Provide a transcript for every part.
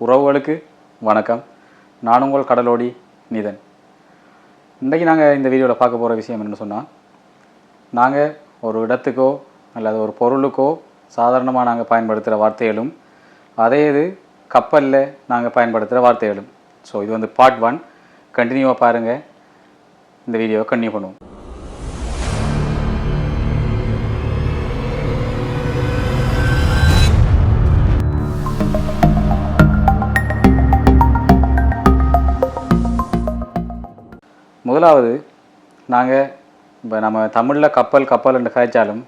உறவுகளுக்கு வணக்கம். நான் உங்கள் கடலோடி நீதன். இன்றைக்கி நாங்கள் இந்த வீடியோவில் பார்க்க போகிற விஷயம் என்னென்னு சொன்னால், நாங்கள் ஒரு இடத்துக்கோ அல்லது ஒரு பொருளுக்கோ சாதாரணமாக நாங்கள் பயன்படுத்துகிற வார்த்தைகளும் அதே இது கப்பலில் நாங்கள் பயன்படுத்துகிற வார்த்தைகளும். ஸோ இது வந்து பார்ட் 1. கண்டினியூவாக பாருங்கள், இந்த வீடியோவை கண்டினியூ பண்ணுவோம். முதலாவது, நாங்கள் இப்போ நம்ம தமிழில் கப்பல் என்று காய்ச்சாலும்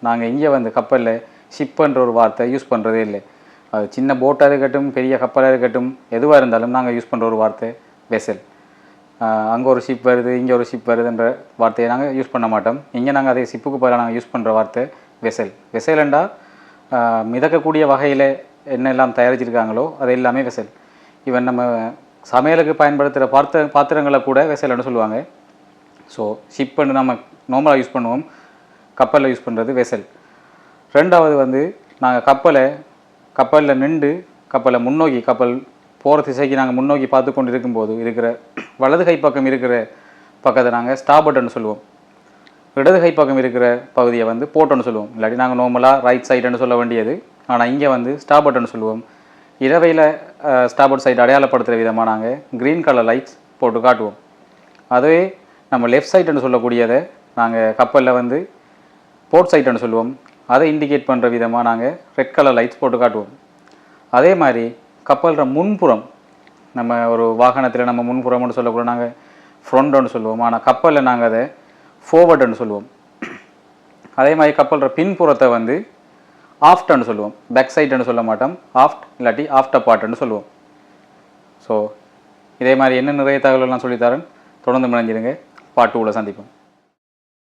நாங்கள் இங்கே வந்து கப்பலில் ஷிப்புன்ற ஒரு வார்த்தை யூஸ் பண்ணுறதே இல்லை. அது சின்ன போட்டாக இருக்கட்டும், பெரிய கப்பலாக இருக்கட்டும், எதுவாக இருந்தாலும் நாங்கள் யூஸ் பண்ணுற ஒரு வார்த்தை வெசல். அங்கே ஒரு ஷிப் வருது, இங்கே ஒரு ஷிப் வருதுன்ற வார்த்தையை நாங்கள் யூஸ் பண்ண மாட்டோம். இங்கே நாங்கள் அதே ஷிப்புக்கு பதிலாக நாங்கள் யூஸ் பண்ணுற வார்த்தை வெசல். வெசல்ண்டா மிதக்கக்கூடிய வகையில் என்னெல்லாம் தயாரிச்சிருக்காங்களோ அது எல்லாமே வெசல். ஈவன் நம்ம சமையலுக்கு பயன்படுத்துகிற பாத்திரங்களை கூட வெசல்னு சொல்லுவாங்க. ஸோ ஷிப்புன்னு நம்ம நார்மலாக யூஸ் பண்ணுவோம், கப்பலில் யூஸ் பண்ணுறது வெசல். ரெண்டாவது வந்து நாங்கள் கப்பலில் நின்று கப்பலை முன்னோக்கி, கப்பல் போகிற திசைக்கு நாங்கள் முன்னோக்கி பார்த்து கொண்டு இருக்கும்போது இருக்கிற வலது கை பக்கம் இருக்கிற பக்கத்தை நாங்கள் ஸ்டாபர்ட்னு சொல்லுவோம். இடது கை பக்கம் இருக்கிற பகுதியை வந்து போட்டோன்னு சொல்லுவோம். இல்லாட்டி நாங்கள் நார்மலாக ரைட் சைடுன்னு சொல்ல வேண்டியது, ஆனால் இங்கே வந்து ஸ்டாபர்ட்னு சொல்லுவோம். இரவையில் ஸ்டாபர்ட் சைடு அடையாளப்படுத்துகிற விதமாக நாங்கள் க்ரீன் கலர் லைட்ஸ் போட்டு காட்டுவோம். அதுவே நம்ம லெஃப்ட் சைடுன்னு சொல்லக்கூடியதை நாங்கள் கப்பலில் வந்து போர்ட் சைடுன்னு சொல்லுவோம். அதை இண்டிகேட் பண்ணுற விதமாக நாங்கள் ரெட் கலர் லைட்ஸ் போட்டு காட்டுவோம். அதே மாதிரி கப்பல்ற முன்புறம், நம்ம ஒரு வாகனத்தில் நம்ம முன்புறம்னு சொல்லக்கூட நாங்கள் ஃப்ரண்ட்னு சொல்லுவோம். ஆனால் கப்பலில் நாங்கள் அதை ஃபோர்வர்டுன்னு சொல்லுவோம். அதே மாதிரி கப்பல்ற பின்புறத்தை வந்து ஆஃப்ட்னு சொல்லுவோம். பேக் சைடுன்னு சொல்ல மாட்டோம், ஆஃப்ட் இல்லாட்டி ஆஃப்டர் பார்ட்டுன்னு சொல்லுவோம். ஸோ இதே மாதிரி என்ன நிறைய தகவலெல்லாம் சொல்லித்தரேன். தொடர்ந்து முனைஞ்சிருங்க. பார்ட் 2ல் சந்திப்போம்.